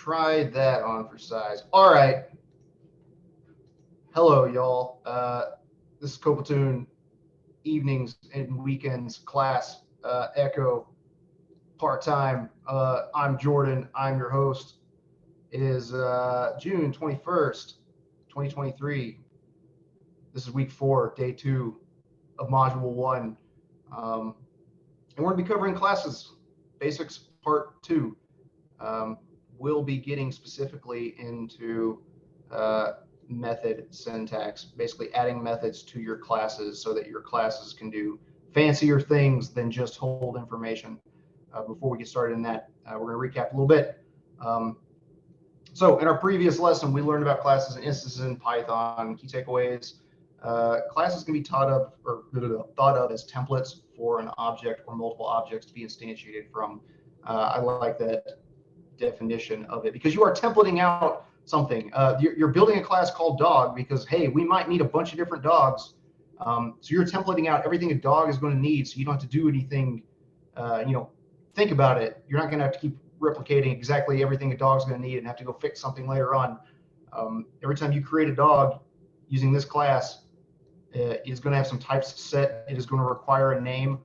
Try that on for size. All right. Hello, y'all. This is Platoon evenings and weekends class, Echo, part-time. I'm Jordan. I'm your host. It is June 21st, 2023. This is week 4, day 2 of module 1. And we're going to be covering classes, basics part 2. We'll be getting specifically into method syntax, basically adding methods to your classes so that your classes can do fancier things than just hold information. Before we get started in that, we're going to recap a little bit. So in our previous lesson, we learned about classes and instances in Python. Key takeaways: classes can be thought of as templates for an object or multiple objects to be instantiated from. I like that definition of it because you are templating out something. You're building a class called dog because, hey, we might need a bunch of different dogs. So you're templating out everything a dog is going to need, so you don't have to do anything. Think about it. You're not going to have to keep replicating exactly everything a dog's going to need and have to go fix something later on. Every time you create a dog using this class, it's going to have some types set. It is going to require a name,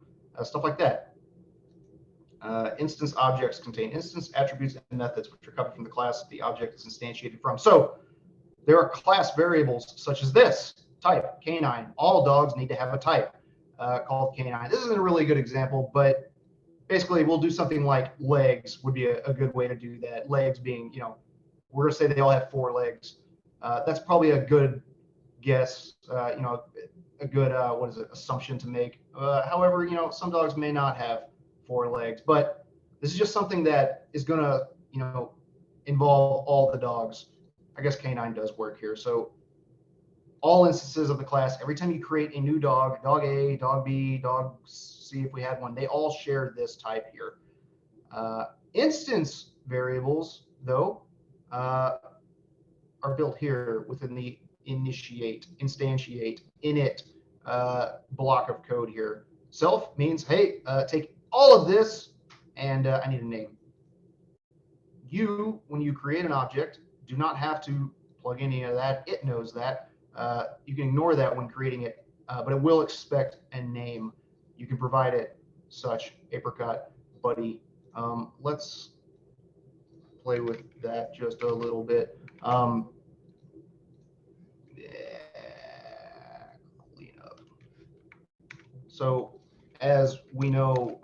stuff like that. Instance objects contain instance attributes and methods, which are copied from the class the object is instantiated from. So there are class variables such as this type, canine. All dogs need to have a type called canine. This isn't a really good example, but basically we'll do something like legs would be a good way to do that. Legs being, we're going to say they all have 4 legs. That's probably a good guess, a good, assumption to make. However, some dogs may not have 4 legs, but this is just something that is going to, involve all the dogs. I guess canine does work here. So all instances of the class, every time you create a new dog, dog A, dog B, dog C, if we had one, they all share this type here. Instance variables, though, are built here within the instantiate, init block of code here. Self means, hey, take all of this, and I need a name. You, when you create an object, do not have to plug any of that. It knows that. You can ignore that when creating it, but it will expect a name. You can provide it such, apricot, buddy. Let's play with that just a little bit. Clean up. So as we know,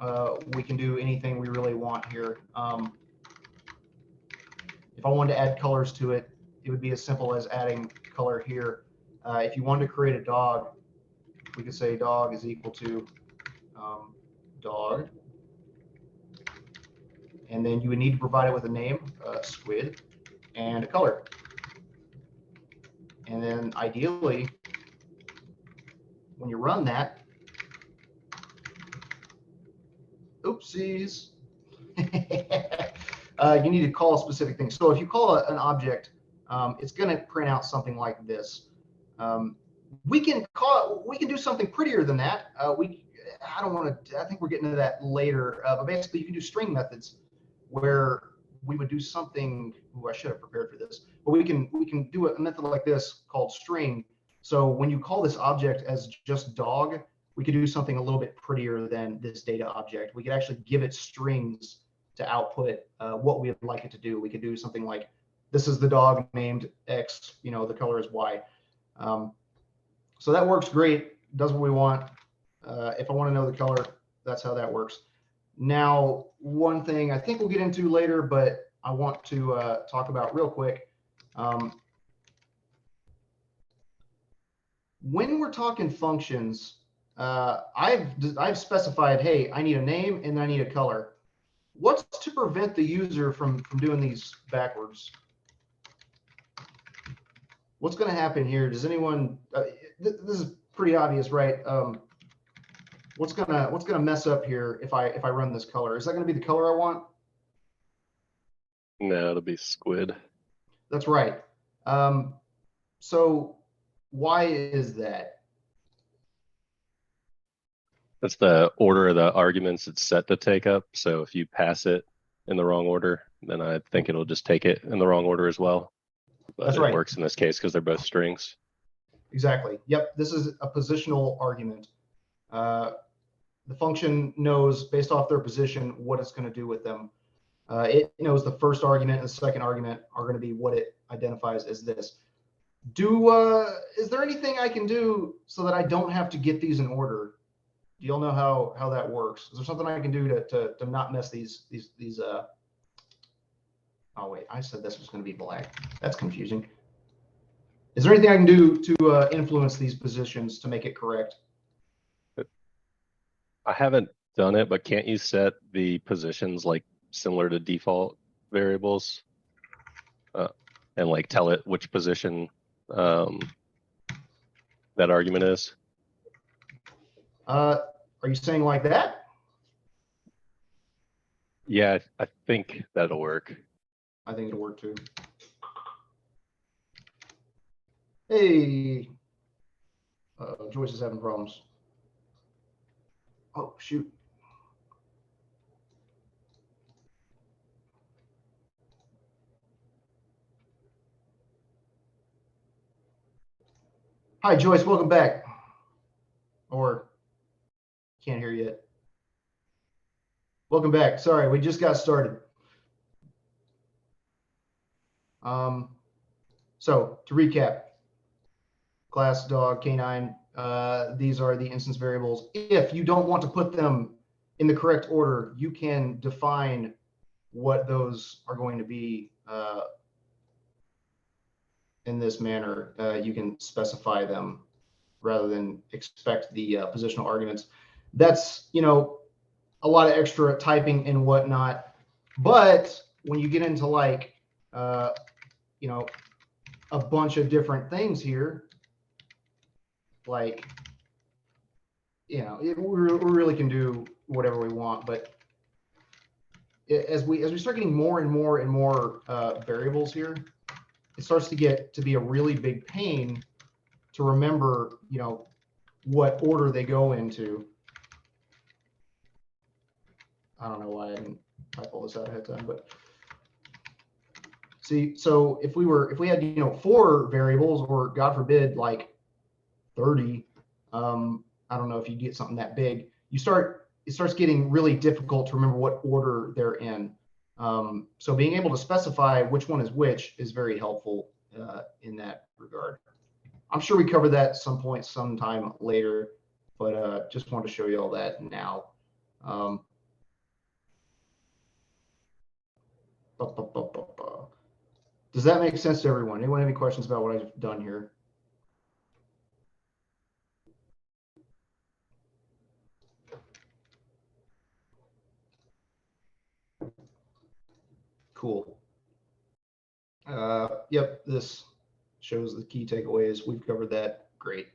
we can do anything we really want here. If I wanted to add colors to it, it would be as simple as adding color here. If you wanted to create a dog, we could say dog is equal to dog. And then you would need to provide it with a name, squid, and a color. And then ideally, when you run that, oopsies, you need to call a specific thing. So if you call an object, it's going to print out something like this. We can do something prettier than that. I think we're getting to that later. But basically, you can do string methods where we would do something. I should have prepared for this. But we can do a method like this called string. So when you call this object as just dog, we could do something a little bit prettier than this data object. We could actually give it strings to output what we would like it to do. We could do something like, this is the dog named X, the color is Y. So that works great, does what we want. If I want to know the color, that's how that works. Now, one thing I think we'll get into later, but I want to talk about real quick. When we're talking functions, I've specified, hey, I need a name and I need a color. What's to prevent the user from doing these backwards? What's going to happen here? Does anyone? This is pretty obvious, right? What's gonna mess up here if I run this color? Is that going to be the color I want? No, it'll be squid. That's right. So why is that? That's the order of the arguments it's set to take up. So if you pass it in the wrong order, then I think it'll just take it in the wrong order as well. But That's it right. works in this case because they're both strings. Exactly. Yep. This is a positional argument. The function knows based off their position what it's going to do with them. It knows the first argument and the second argument are going to be what it identifies as this. Is there anything I can do so that I don't have to get these in order? Do y'all know how that works? Is there something I can do to not mess these oh wait, I said this was going to be black. That's confusing. Is there anything I can do to influence these positions to make it correct? I haven't done it, but can't you set the positions like similar to default variables and like tell it which position that argument is? Are you saying like that? Yeah, I think that'll work. I think it'll work too. Hey, Joyce is having problems. Oh, shoot. Hi, Joyce, welcome back. Or can't hear yet. Welcome back. Sorry, we just got started. So to recap, class, dog, canine, these are the instance variables. If you don't want to put them in the correct order, you can define what those are going to be in this manner. You can specify them rather than expect the positional arguments. That's, a lot of extra typing and whatnot. But when you get into like, a bunch of different things here, like, we really can do whatever we want. But as we start getting more and more and more variables here, it starts to get to be a really big pain to remember, what order they go into. I don't know why I didn't type all this out ahead of time, but see, so if we had 4 variables, or God forbid like 30, I don't know if you get something that big, it starts getting really difficult to remember what order they're in. So being able to specify which one is which is very helpful in that regard. I'm sure we cover that sometime later, but just wanted to show you all that now. Does that make sense to everyone? Anyone have any questions about what I've done here? Cool. Yep, this shows the key takeaways. We've covered that. Great.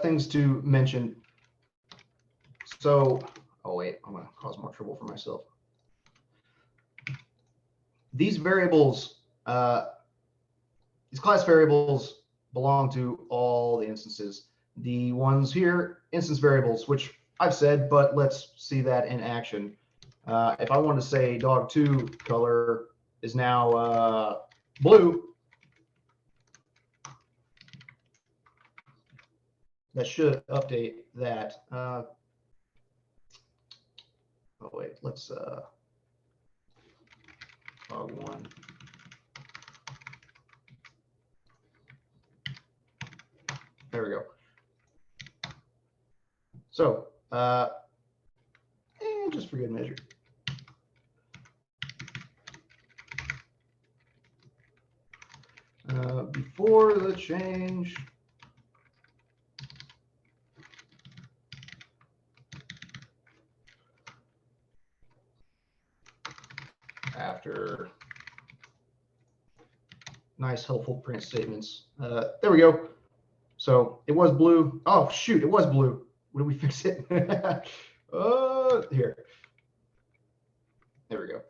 Things to mention. So, oh wait, I'm going to cause more trouble for myself. These variables, these class variables belong to all the instances. The ones here, instance variables, which I've said, but let's see that in action. If I want to say dog2 color is now blue, that should update that. Oh wait, let's dog1. There we go. So, just for good measure. Before the change, after, nice helpful print statements. There we go. So it was blue. Oh shoot, it was blue. What did we fix it? Here. There we go.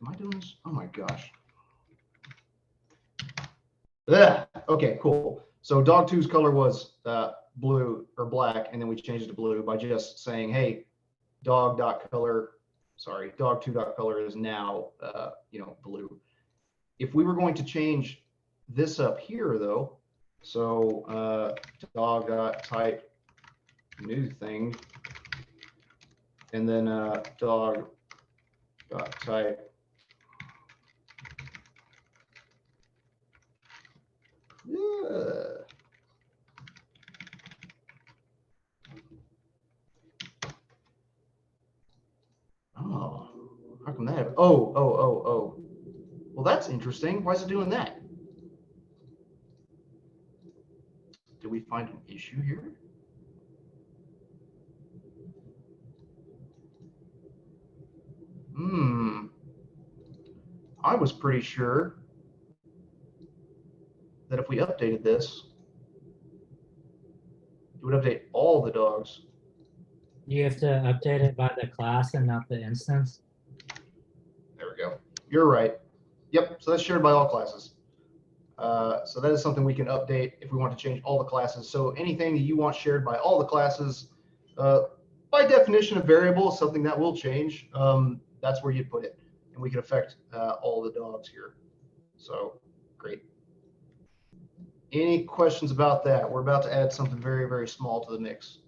Am I doing this? Oh my gosh. Ugh. Okay, cool. So dog2's color was blue or black, and then we change it to blue by just saying, hey, dog.color, sorry, dog2.color is now, blue. If we were going to change this up here though, so dog.type new thing, and then dog.type oh, how come that? Oh. Well, that's interesting. Why is it doing that? Did we find an issue here? I was pretty sure that if we updated this, it would update all the dogs. You have to update it by the class and not the instance. There we go. You're right. Yep, so that's shared by all classes. So that is something we can update if we want to change all the classes. So anything that you want shared by all the classes, by definition, a variable is something that will change. That's where you put it, and we can affect all the dogs here. So great. Any questions about that? We're about to add something very, very small to the mix.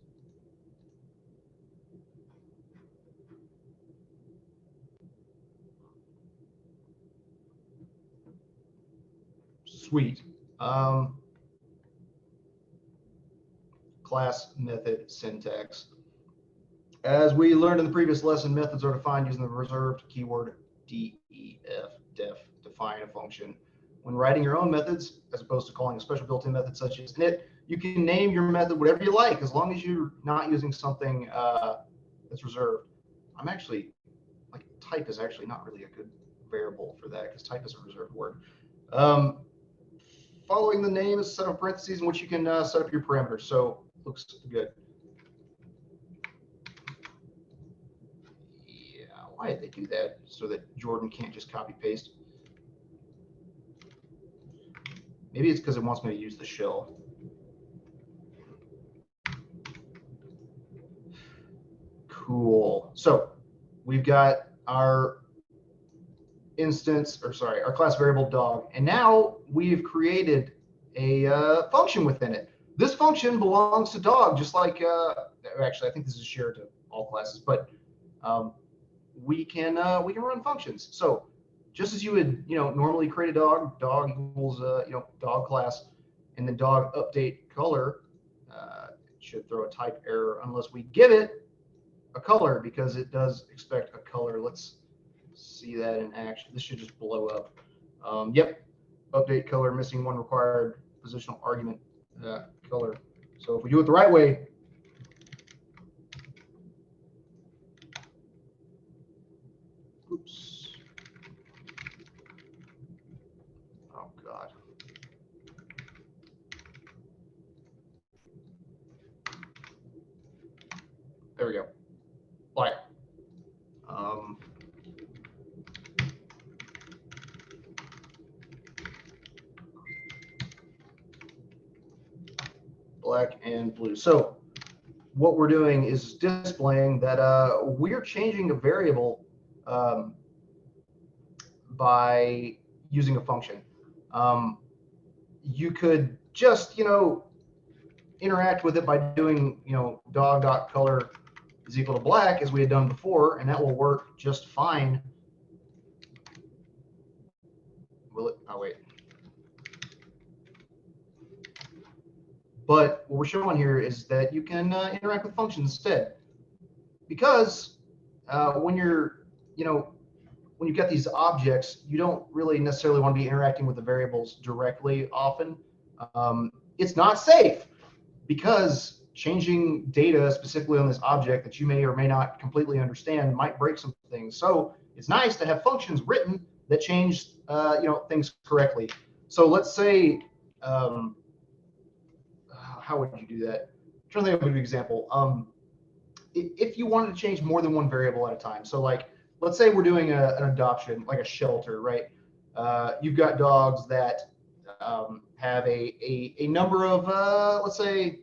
Sweet. Class method syntax. As we learned in the previous lesson, methods are defined using the reserved keyword def, define a function. When writing your own methods, as opposed to calling a special built-in method such as init, you can name your method whatever you like, as long as you're not using something that's reserved. I'm actually, like, type is actually not really a good variable for that, because type is a reserved word. Following the name is a set of parentheses in which you can set up your parameters. So looks good. Yeah, why did they do that? So that Jordan can't just copy paste. Maybe it's because it wants me to use the shell. Cool. So we've got our instance, or sorry, our class variable dog, and now we've created a function within it. This function belongs to dog, just like actually I think this is shared to all classes, but we can run functions. So just as you would normally create a dog equals dog class, and then dog update color, it should throw a type error unless we give it a color, because it does expect a color. Let's see that in action. This should just blow up. Yep, update color missing one required positional argument color. So if we do it the right way, oops, oh god, there we go. Black. Black and blue. So what we're doing is displaying that we're changing a variable by using a function. You could just interact with it by doing dog.color is equal to black, as we had done before, and that will work just fine. Will it? Oh wait. But what we're showing here is that you can interact with functions instead, because when you're, when you've got these objects, you don't really necessarily want to be interacting with the variables directly often. It's not safe, because changing data specifically on this object that you may or may not completely understand might break some things. So it's nice to have functions written that change things correctly. So let's say, how would you do that? I'm trying to think of a good example. If you wanted to change more than one variable at a time, so like, let's say we're doing an adoption, like a shelter, right? You've got dogs that have a number of, let's say,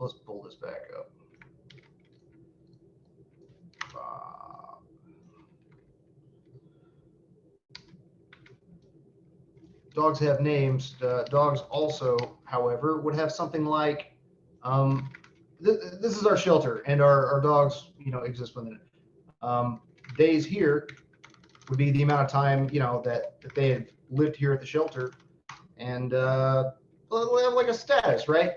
So let's pull this back up. Dogs have names. Dogs also, however, would have something like, this is our shelter, and our dogs, exist within it. Days here would be the amount of time, that they have lived here at the shelter, and we'll have like a status, right?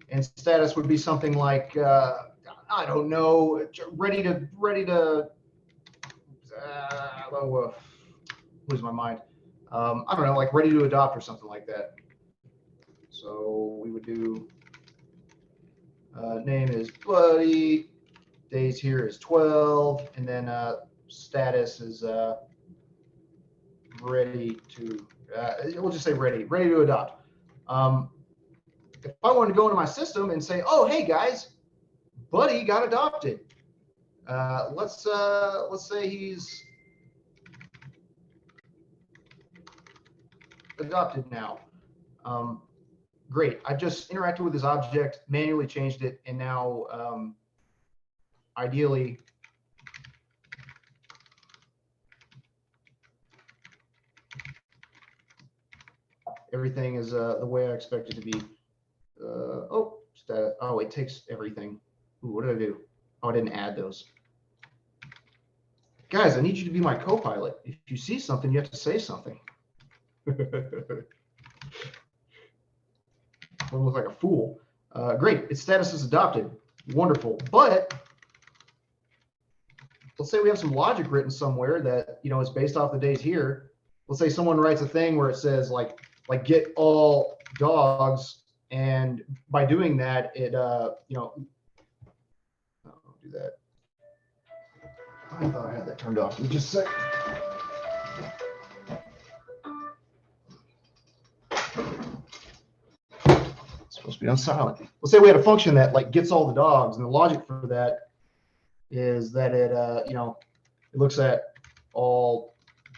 And status would be something like, I don't know, ready to lose my mind. I don't know, like ready to adopt or something like that. So we would do, name is Buddy, days here is 12, and then status is ready to, we'll just say ready to adopt. If I wanted to go into my system and say, oh, hey guys, Buddy got adopted. Let's say he's adopted now. Great. I just interacted with his object, manually changed it, and now ideally everything is the way I expect it to be. Oh, it takes everything. Ooh, what did I do? Oh, I didn't add those. Guys, I need you to be my co-pilot. If you see something, you have to say something. I look like a fool. Great, its status is adopted. Wonderful. But let's say we have some logic written somewhere that is based off the days here. Let's say someone writes a thing where it says like get all dogs, and by doing that, it I'll do that. I thought I had that turned off. Just a sec. It's supposed to be on silent. Let's say we had a function that like gets all the dogs, and the logic for that is that it it looks at all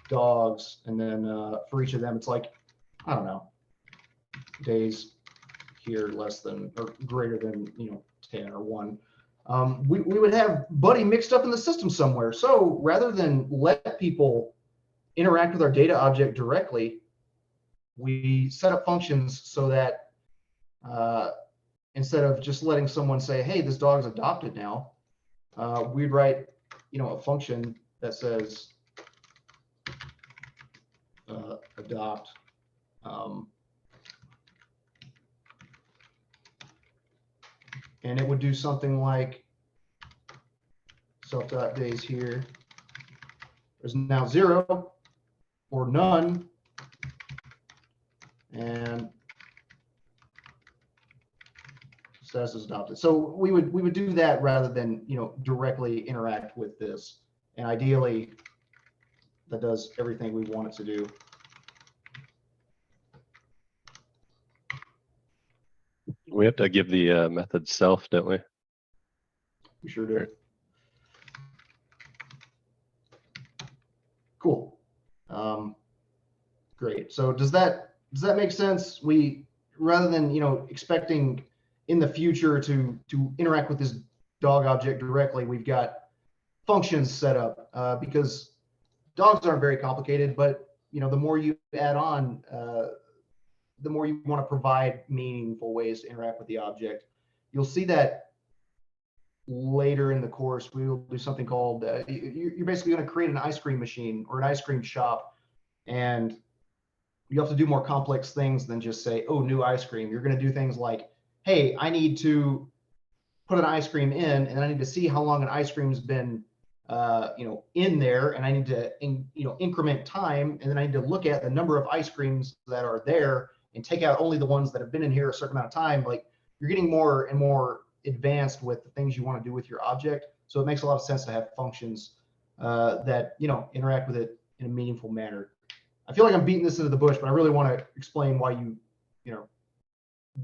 dogs, and then for each of them, it's like, I don't know, days here less than or greater than 10 or 1. We would have Buddy mixed up in the system somewhere. So rather than let people interact with our data object directly, we set up functions so that instead of just letting someone say, hey, this dog's adopted now, we'd write a function that says adopt. And it would do something like self.days here. There's now 0 or none, and status is adopted. So we would do that rather than directly interact with this. And ideally, that does everything we want it to do. We have to give the method self, don't we? We sure do. Cool. Great. So does that make sense? We, rather than expecting in the future to interact with this dog object directly, we've got functions set up because dogs aren't very complicated, but the more you add on, the more you want to provide meaningful ways to interact with the object. You'll see that later in the course. We will do something called, you're basically going to create an ice cream machine or an ice cream shop, and you have to do more complex things than just say, oh, new ice cream. You're going to do things like, hey, I need to put an ice cream in, and I need to see how long an ice cream's been in there, and I need to increment time, and then I need to look at the number of ice creams that are there and take out only the ones that have been in here a certain amount of time. Like, you're getting more and more advanced with the things you want to do with your object. So it makes a lot of sense to have functions that interact with it in a meaningful manner. I feel like I'm beating this into the bush, but I really want to explain why you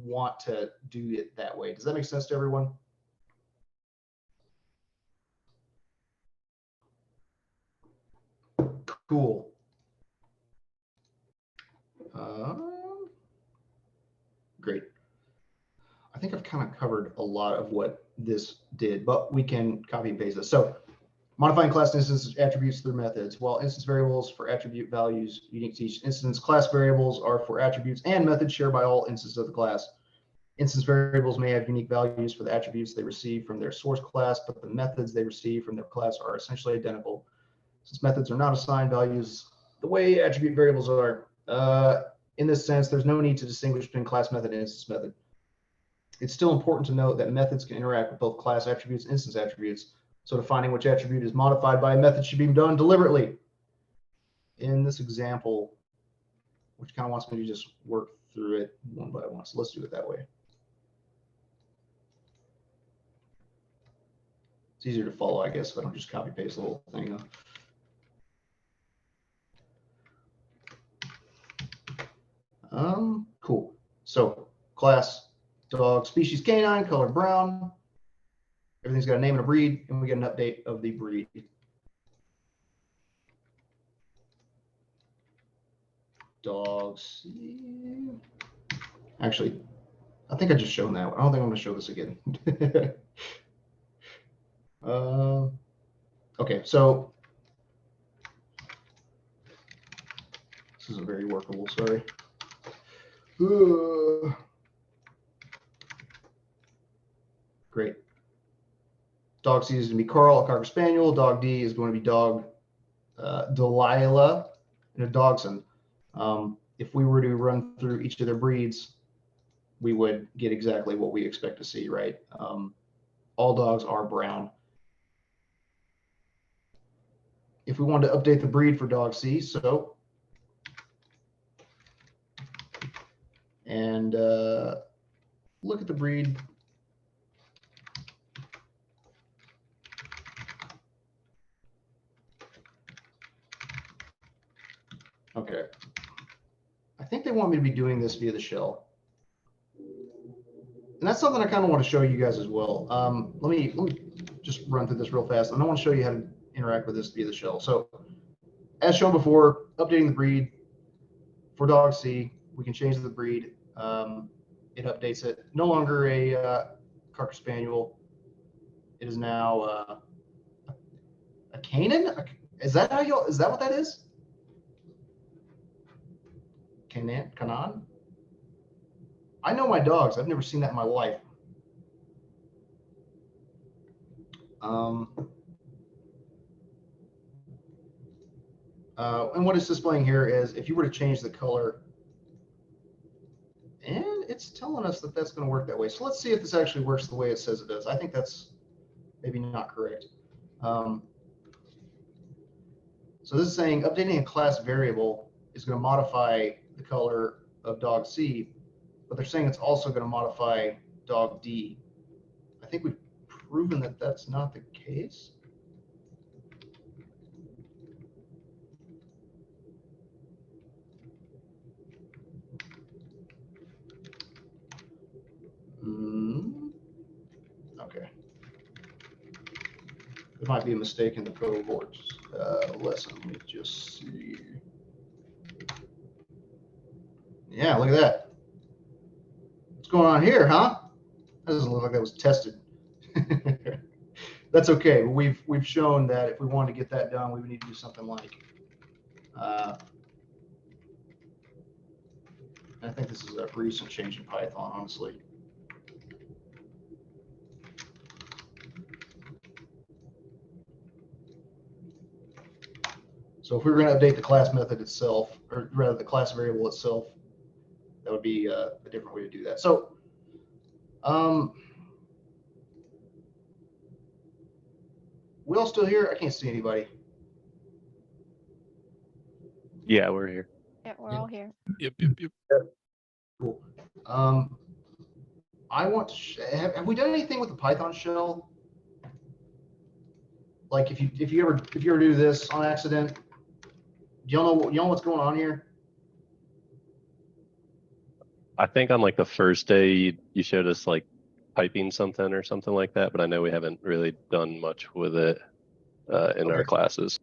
want to do it that way. Does that make sense to everyone? Cool. think I've kind of covered a lot of what this did, but we can copy and paste this. So modifying class instance attributes through methods. While instance variables for attribute values unique to each instance, class variables are for attributes and methods shared by all instances of the class. Instance variables may have unique values for the attributes they receive from their source class, but the methods they receive from their class are essentially identical. Since methods are not assigned values the way attribute variables are, in this sense, there's no need to distinguish between class method and instance method. It's still important to note that methods can interact with both class attributes and instance attributes. So defining which attribute is modified by a method should be done deliberately. In this example, which kind of wants me to just work through it one by one, so let's do it that way. It's easier to follow, I guess, if I don't just copy paste the whole thing. Cool. So class dog, species canine, color brown. Everything's got a name and a breed, and we get an update of the breed. Dogs. Actually, I think I just shown that. I don't think I'm going to show this again. Okay, so this isn't very workable, sorry. Great. Dog C is going to be Carl, a Cocker Spaniel. Dog D is going to be dog Delilah and a Dachshund. If we were to run through each of their breeds, we would get exactly what we expect to see, right? All dogs are brown. If we wanted to update the breed for dog C, so, and look at the breed. Okay. I think they want me to be doing this via the shell. And that's something I kind of want to show you guys as well. Let me just run through this real fast. And I want to show you how to interact with this via the shell. So as shown before, updating the breed for dog C, we can change the breed. It updates it. No longer a Cocker Spaniel. It is now a Canaan. Is that how you? Is that what that is? Canaan? I know my dogs. I've never seen that in my life. And what it's displaying here is if you were to change the color, and it's telling us that that's going to work that way. So let's see if this actually works the way it says it does. I think that's maybe not correct. So this is saying updating a class variable is going to modify the color of dog C, but they're saying it's also going to modify dog D. I think we've proven that that's not the case. Okay. There might be a mistake in the cohort lesson. Let me just see. Yeah, look at that. What's going on here, huh? That doesn't look like that was tested. That's okay. We've shown that if we wanted to get that done, we would need to do something like. I think this is a recent change in Python, honestly. So if we were going to update the class method itself, or rather the class variable itself, that would be a different way to do that. So, we all still here? I can't see anybody. Yeah, we're here. Yeah, we're all here. Yep. Cool. I want to have we done anything with the Python shell? Like if you ever do this on accident, do y'all know what's going on here? I think on like the first day you showed us like typing something or something like that, but I know we haven't really done much with it in our classes.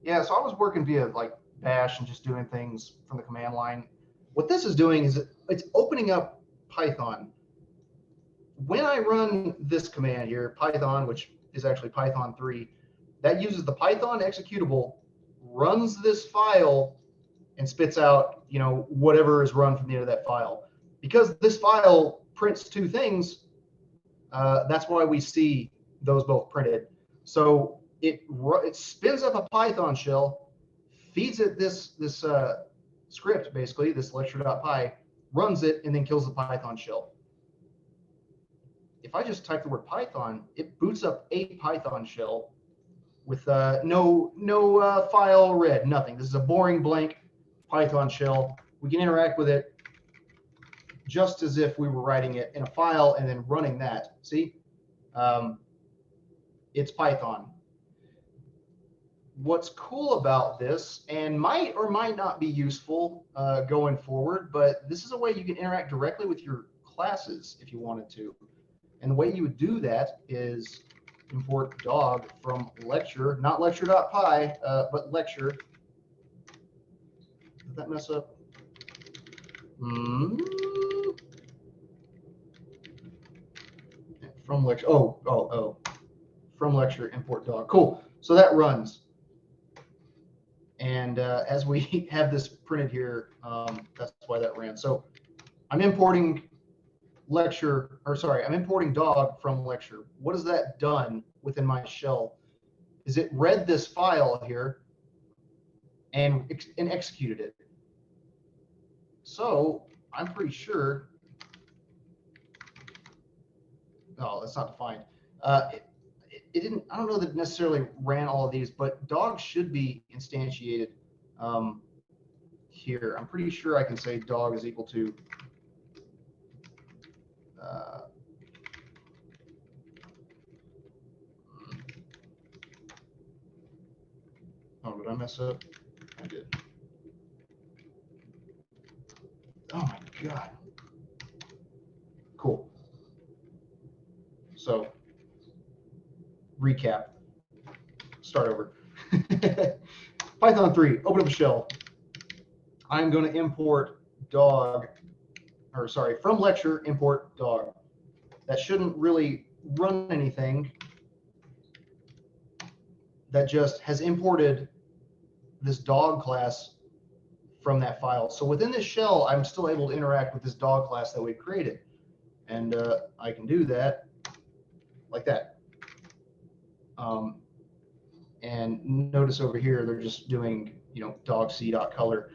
Yeah, so I was working via like bash and just doing things from the command line. What this is doing is it's opening up Python when I run this command here, Python, which is actually Python 3, that uses the Python executable, runs this file, and spits out, whatever is run from the end of that file. Because this file prints two things, that's why we see those both printed. So it spins up a Python shell, feeds it this script, basically, this lecture.py, runs it, and then kills the Python shell. If I just type the word Python, it boots up a Python shell with no file read, nothing. This is a boring blank Python shell. We can interact with it just as if we were writing it in a file and then running that. See, it's Python. What's cool about this, and might or might not be useful going forward, but this is a way you can interact directly with your classes if you wanted to. And the way you would do that is import dog from lecture, not lecture.py, but lecture. Did that mess up? From lecture, from lecture, import dog. Cool. So that runs. And as we have this printed here, that's why that ran. So I'm importing I'm importing dog from lecture. What has that done within my shell? Is it read this file here and executed it? So I'm pretty sure. No, that's not defined. It didn't. I don't know that it necessarily ran all of these, but dog should be instantiated here. I'm pretty sure I can say dog is equal to. Oh, did I mess up? I did. Oh my God. Cool. So, recap. Start over. Python 3, open up a shell. I'm going to import dog, from lecture, import dog. That shouldn't really run anything. That just has imported this dog class from that file. So within this shell, I'm still able to interact with this dog class that we created. And I can do that like that. And notice over here, they're just doing, dog c.color.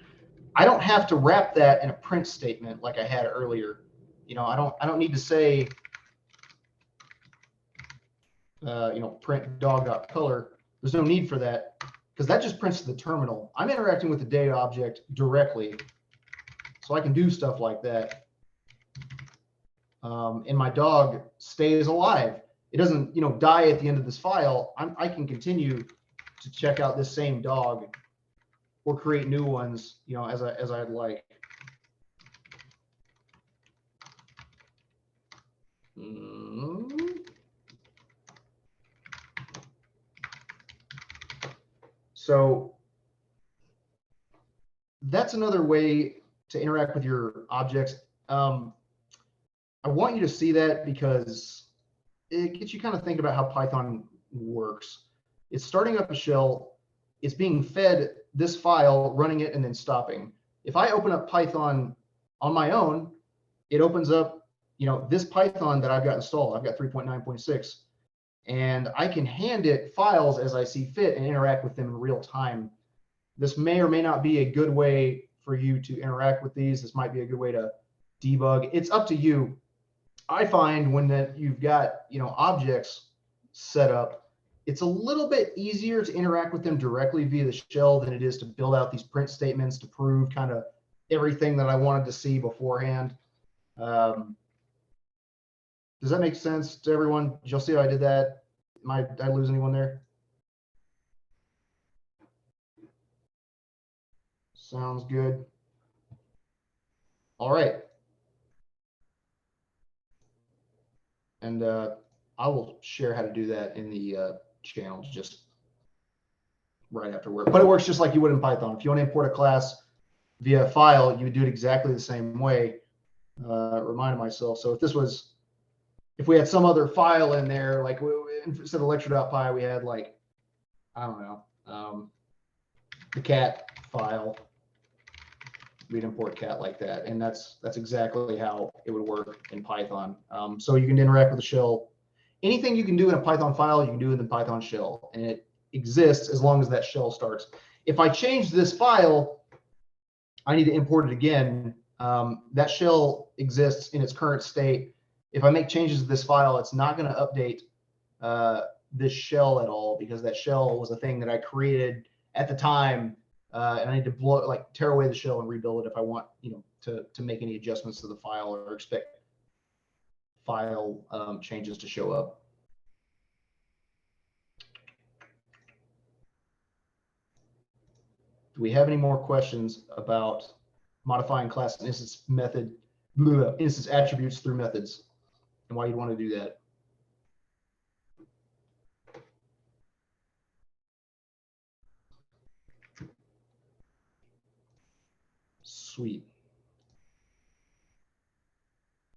I don't have to wrap that in a print statement like I had earlier. I don't need to say, print dog.color. There's no need for that because that just prints to the terminal. I'm interacting with the data object directly, so I can do stuff like that. And my dog stays alive. It doesn't, die at the end of this file. I can continue to check out this same dog or create new ones, as I'd like. So that's another way to interact with your objects. I want you to see that because it gets you kind of thinking about how Python works. It's starting up a shell. It's being fed this file, running it, and then stopping. If I open up Python on my own, it opens up, this Python that I've got installed. I've got 3.9.6. And I can hand it files as I see fit and interact with them in real time. This may or may not be a good way for you to interact with these. This might be a good way to debug. It's up to you. I find when you've got, objects set up, it's a little bit easier to interact with them directly via the shell than it is to build out these print statements to prove kind of everything that I wanted to see beforehand. Does that make sense to everyone? Did y'all see how I did that? Did I lose anyone there? Sounds good. All right. And I will share how to do that in the channel just right after work. But it works just like you would in Python. If you want to import a class via a file, you would do it exactly the same way. Reminded myself. So if this was if we had some other file in there, like instead of lecture.py, we had like, I don't know, the cat file. We'd import cat like that. And that's exactly how it would work in Python. So you can interact with the shell. Anything you can do in a Python file, you can do in the Python shell. And it exists as long as that shell starts. If I change this file, I need to import it again. That shell exists in its current state. If I make changes to this file, it's not going to update this shell at all, because that shell was a thing that I created at the time, and I need to tear away the shell and rebuild it if I want, to make any adjustments to the file or expect file changes to show up. Do we have any more questions about modifying class and instance instance attributes through methods, and why you'd want to do that? Sweet.